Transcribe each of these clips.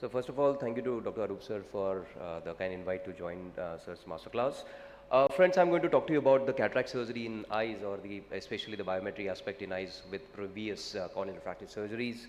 So first of all, thank you to Dr. Arup sir for the kind invite to join sir's masterclass. Friends, I'm going to talk to you about the cataract surgery in eyes, or especially the biometry aspect in eyes with previous corneal refractive surgeries.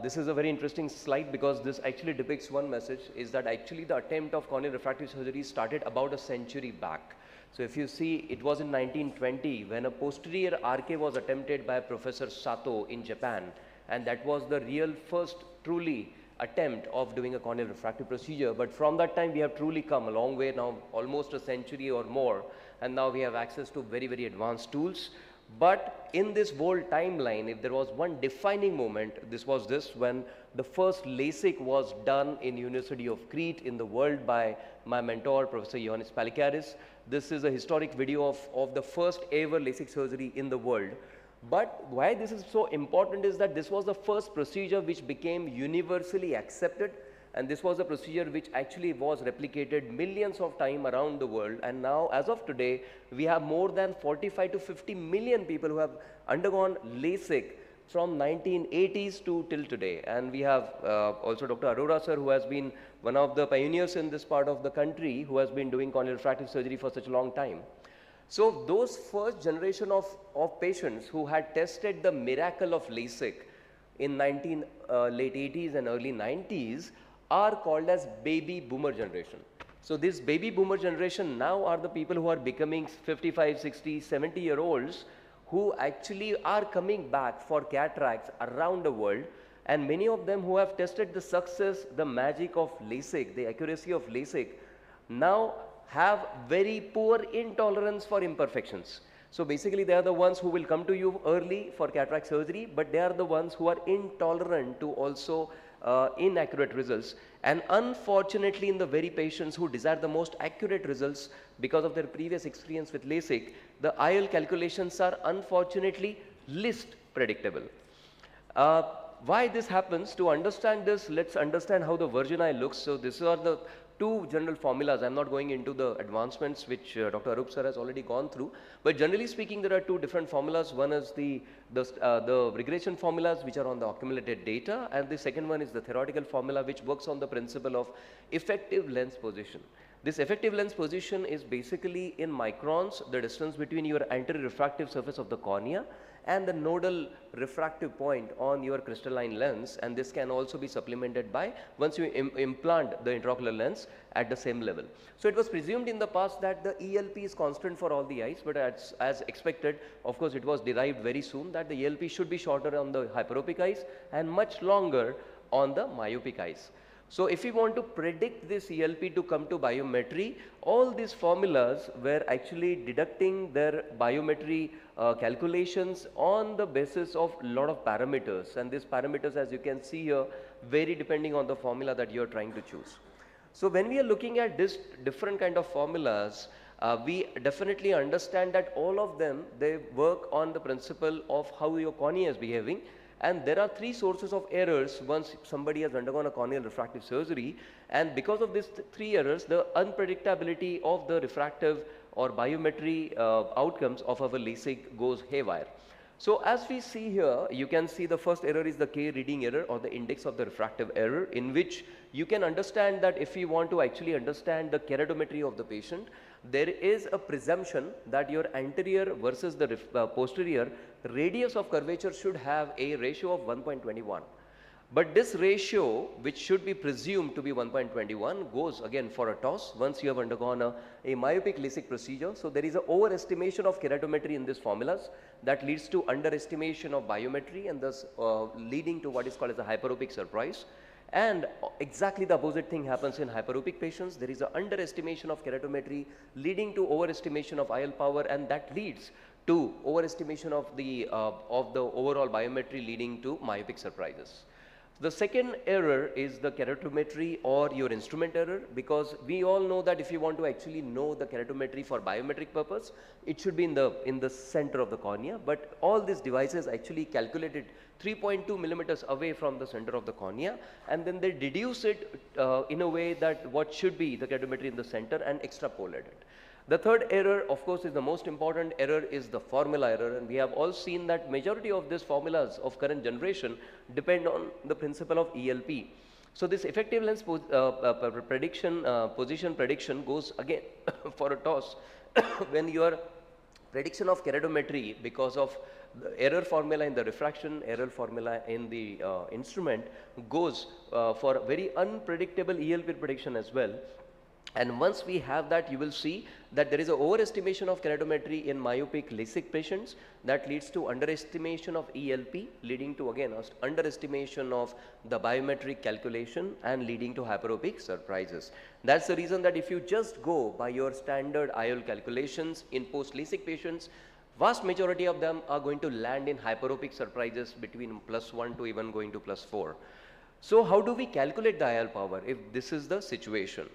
This is a very interesting slide because this actually depicts one message, is that actually the attempt of corneal refractive surgery started about a century back. So if you see, it was in 1920 when a posterior RK was attempted by Professor Sato in Japan, and that was the real first truly attempt of doing a corneal refractive procedure. But from that time we have truly come a long way now, almost a century or more, and now we have access to very, very advanced tools. But in this whole timeline, if there was one defining moment, this was this, when the first LASIK was done in University of Crete in the world by my mentor, Professor Ioannis Palikaris. This is a historic video of the first ever LASIK surgery in the world. But why this is so important is that this was the first procedure which became universally accepted, and this was a procedure which actually was replicated millions of times around the world. And now, as of today, we have more than 45 to 50 million people who have undergone LASIK from 1980s to till today. And we have also Dr. Arora sir, who has been one of the pioneers in this part of the country, who has been doing corneal refractive surgery for such a long time. So those first generation of patients who had tested the miracle of LASIK in late 80s and early 90s are called as baby boomer generation. So this baby boomer generation now are the people who are becoming 55, 60, 70-year-olds who actually are coming back for cataracts around the world, and many of them who have tested the success, the magic of LASIK, the accuracy of LASIK, now have very poor intolerance for imperfections. So basically they are the ones who will come to you early for cataract surgery, but they are the ones who are intolerant to also inaccurate results. And unfortunately, in the very patients who desire the most accurate results because of their previous experience with LASIK, the IL calculations are unfortunately least predictable. Why this happens? To understand this, let's understand how the virgin eye looks. So these are the two general formulas. I'm not going into the advancements which Dr. Arup sir has already gone through, but generally speaking, there are two different formulas. One is the regression formulas which are on the accumulated data, and the second one is the theoretical formula which works on the principle of effective lens position. This effective lens position is basically in microns, the distance between your anterior refractive surface of the cornea and the nodal refractive point on your crystalline lens, and this can also be supplemented by once you implant the intraocular lens at the same level. So it was presumed in the past that the ELP is constant for all the eyes, but as expected, of course, it was derived very soon that the ELP should be shorter on the hyperopic eyes and much longer on the myopic eyes. So if we want to predict this ELP to come to biometry, all these formulas were actually deducting their biometry calculations on the basis of a lot of parameters, and these parameters, as you can see here, vary depending on the formula that you are trying to choose. So when we are looking at this different kind of formulas, we definitely understand that all of them, they work on the principle of how your cornea is behaving. And there are three sources of errors once somebody has undergone a corneal refractive surgery, and because of these three errors, the unpredictability of the refractive or biometry outcomes of our LASIK goes haywire. So as we see here, you can see the first error is the K reading error, or the index of the refractive error, in which you can understand that if we want to actually understand the keratometry of the patient, there is a presumption that your anterior versus the posterior radius of curvature should have a ratio of 1.21. But this ratio, which should be presumed to be 1.21, goes again for a toss once you have undergone a myopic LASIK procedure. So there is an overestimation of keratometry in these formulas that leads to underestimation of biometry, and thus leading to what is called as a hyperopic surprise. And exactly the opposite thing happens in hyperopic patients. There is an underestimation of keratometry leading to overestimation of IL power, and that leads to overestimation of the overall biometry, leading to myopic surprises. The second error is the keratometry or your instrument error, because we all know that if you want to actually know the keratometry for biometric purpose, it should be in the center of the cornea, but all these devices actually calculated 3.2 millimeters away from the center of the cornea, and then they deduce it in a way that what should be the keratometry in the center and extrapolate it. The third error, of course, is the most important error, is the formula error, and we have all seen that majority of these formulas of current generation depend on the principle of ELP. So this effective lens position prediction goes again for a toss when your prediction of keratometry, because of the error formula in the refraction, error formula in the instrument, goes for very unpredictable ELP prediction as well. And once we have that, you will see that there is an overestimation of keratometry in myopic LASIK patients that leads to underestimation of ELP, leading to again underestimation of the biometric calculation and leading to hyperopic surprises. That's the reason that if you just go by your standard IOL calculations in post LASIK patients, vast majority of them are going to land in hyperopic surprises between +1 to even going to +4. So how do we calculate the IOL power if this is the situation?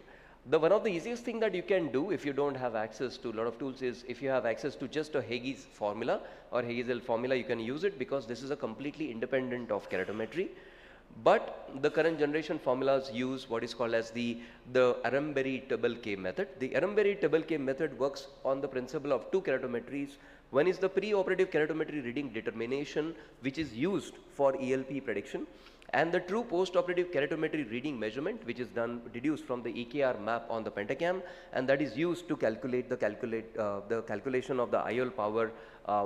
One of the easiest thing that you can do if you don't have access to a lot of tools is, if you have access to just a Haig's formula or Haig's formula, you can use it, because this is a completely independent of keratometry. But the current generation formulas use what is called as the Aramberry-Table K method. The Aramberry-Table K method works on the principle of two keratometries. One is the pre-operative keratometry reading determination, which is used for ELP prediction, and the true post-operative keratometry reading measurement, which is deduced from the EKR map on the pentacam, and that is used to calculate the calculation of the IOL power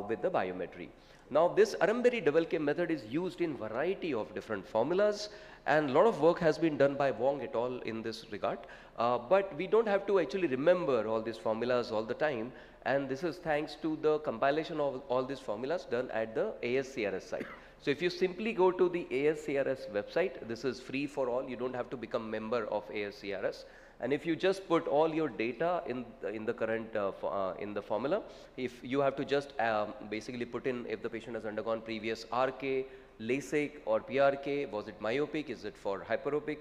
with the biometry. Now this Aramberry-Table K method is used in variety of different formulas, and a lot of work has been done by Wong et al. In this regard, but we don't have to actually remember all these formulas all the time, and this is thanks to the compilation of all these formulas done at the ASCRS site. So if you simply go to the ASCRS website, this is free for all, you don't have to become member of ASCRS. And if you just put all your data in the current in the formula, if you have to just basically put in if the patient has undergone previous RK, LASIK or PRK, was it myopic, is it for hyperopic,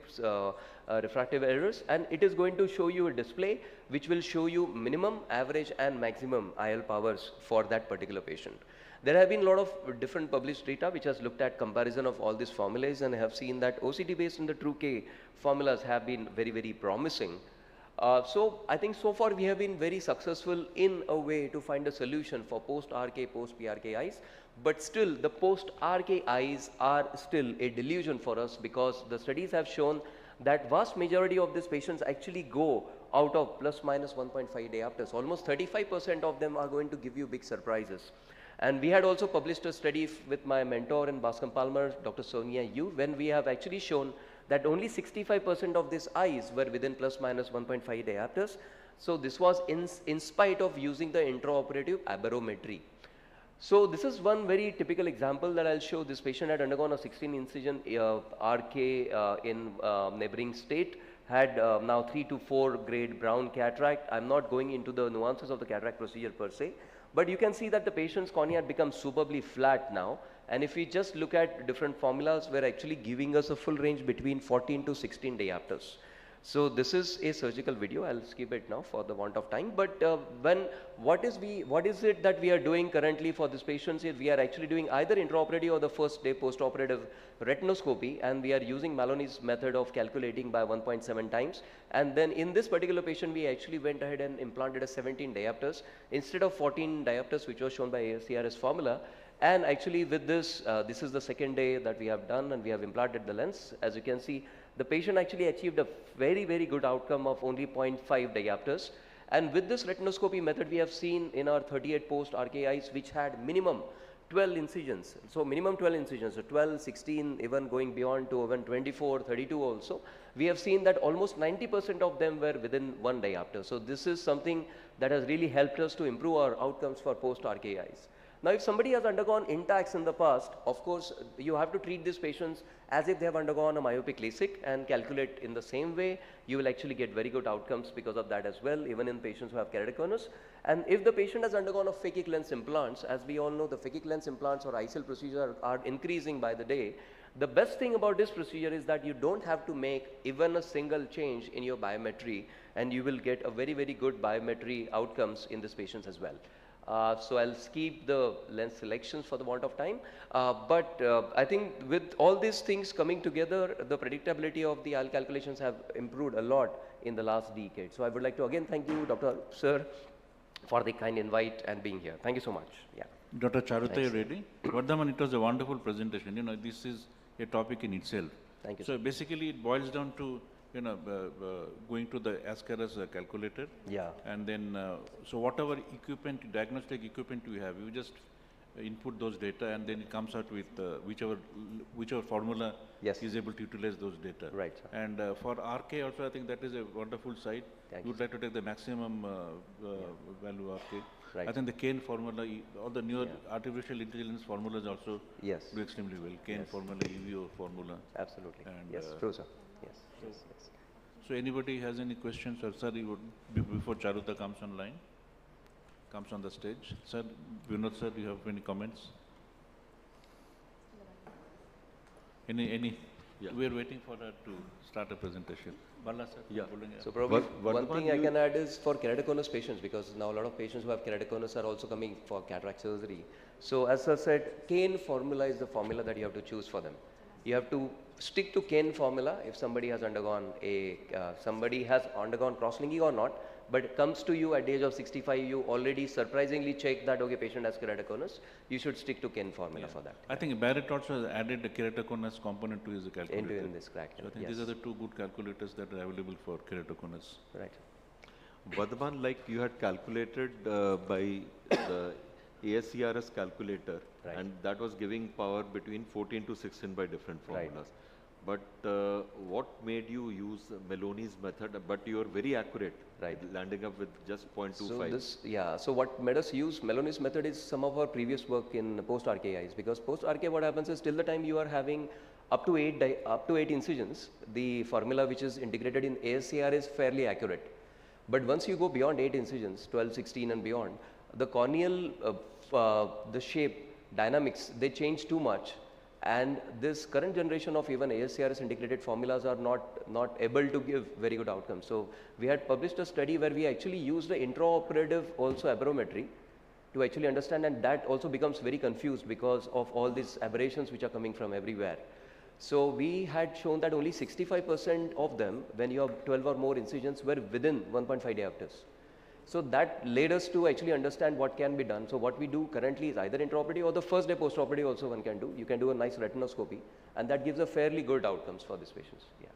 refractive errors, and it is going to show you a display which will show you minimum, average and maximum IL powers for that particular patient. There have been a lot of different published data which has looked at comparison of all these formulas, and have seen that OCT based in the True K formulas have been very, very promising. So I think so far we have been very successful in a way to find a solution for post-RK, post-PRK eyes, but still the post-RK eyes are still a delusion for us, because the studies have shown that vast majority of these patients actually go out of ±1.5 diopters. Almost 35% of them are going to give you big surprises. And we had also published a study with my mentor in Bascom Palmer, Dr. Sonia Yu, when we have actually shown that only 65% of these eyes were within ±1.5 diopters. So this was in spite of using the intraoperative aberrometry. So this is one very typical example that I'll show. This patient had undergone a 16 incision RK in neighboring state, had now 3 to 4 grade brown cataract. I'm not going into the nuances of the cataract procedure per se, but you can see that the patient's cornea had become superbly flat now. And if we just look at different formulas, we're actually giving us a full range between 14 to 16 diopters. So this is a surgical video. I'll skip it now for the want of time. But what is it that we are doing currently for these patients? Is we are actually doing either intraoperative or the first day post-operative retinoscopy, and we are using Maloney's method of calculating by 1.7 times. And then in this particular patient, we actually went ahead and implanted a 17 diopters instead of 14 diopters, which was shown by ACRS formula. And actually with this, this is the second day that we have done, and we have implanted the lens. As you can see, the patient actually achieved a very, very good outcome of only 0.5 diopters. And with this retinoscopy method, we have seen in our 38 post RKIs, which had minimum 12 incisions. So minimum 12 incisions, so 12, 16, even going beyond to even 24, 32 also. We have seen that almost 90% of them were within 1 diopter. So this is something that has really helped us to improve our outcomes for post RKIs. Now, if somebody has undergone Intacs in the past, of course, you have to treat these patients as if they have undergone a myopic LASIK and calculate in the same way. You will actually get very good outcomes because of that as well, even in patients who have keratoconus. And if the patient has undergone a phakic lens implants, as we all know, the phakic lens implants or ICL procedure are increasing by the day. The best thing about this procedure is that you don't have to make even a single change in your biometry, and you will get a very, very good biometry outcomes in these patients as well. So I'll skip the lens selections for the want of time, but I think with all these things coming together, the predictability of the IL calculations have improved a lot in the last decade. So I would like to again thank you, Dr. Sir, for the kind invite and being here. Thank you so much. Yeah. Dr. Charutay Reddy, Vardhaman, it was a wonderful presentation. You know, this is a topic in itself. Thank you. So basically, it boils down to going to the ASCARA's calculator. Yeah. And then, so whatever equipment, diagnostic equipment we have, you just input those data, and then it comes out with whichever formula is able to utilize those data. Right. And for RK also, I think that is a wonderful site. You would like to take the maximum value RK. Right. I think the Kane formula, all the newer artificial intelligence formulas also do extremely well. Kane formula, EVO formula. Absolutely. And, yes, true, sir. Yes. Yes. So anybody has any questions, or sir, you would, before Charuta comes online, comes on the stage. Sir, Vinod sir, do you have any comments? Any? Yeah. We are waiting for her to start a presentation. Bala sir. Yeah. So probably one thing I can add is for keratoconus patients, because now a lot of patients who have keratoconus are also coming for cataract surgery. So as sir said, Kane formula is the formula that you have to choose for them. You have to stick to Kane formula if somebody has undergone cross-linking or not, but it comes to you at the age of 65, you already surprisingly check that, okay, patient has keratoconus, you should stick to Kane formula for that. I think Barrett also has added the keratoconus component to his calculator. In this crack. So I think these are the two good calculators that are available for keratoconus. Right. Vardhaman, like you had calculated by the AIOCMTC4 calculator, and that was giving power between 14 to 16 by different formulas. But what made you use Maloney's method? But you are very accurate, landing up with just 0.25. So what made us use Maloney's method is some of our previous work in post-RK eyes, because post-RK what happens is till the time you are having up to 8 incisions, the formula which is integrated in ASCR is fairly accurate. But once you go beyond 8 incisions, 12, 16 and beyond, the corneal, the shape, dynamics, they change too much. And this current generation of even ASCRS integrated formulas are not able to give very good outcomes. So we had published a study where we actually used the intraoperative also aberrometry to actually understand, and that also becomes very confused because of all these aberrations which are coming from everywhere. So we had shown that only 65% of them, when you have 12 or more incisions, were within 1.5 diopters. So that led us to actually understand what can be done. So what we do currently is either intraoperative or the first day postoperative also one can do. You can do a nice retinoscopy, and that gives a fairly good outcomes for these patients. Yeah.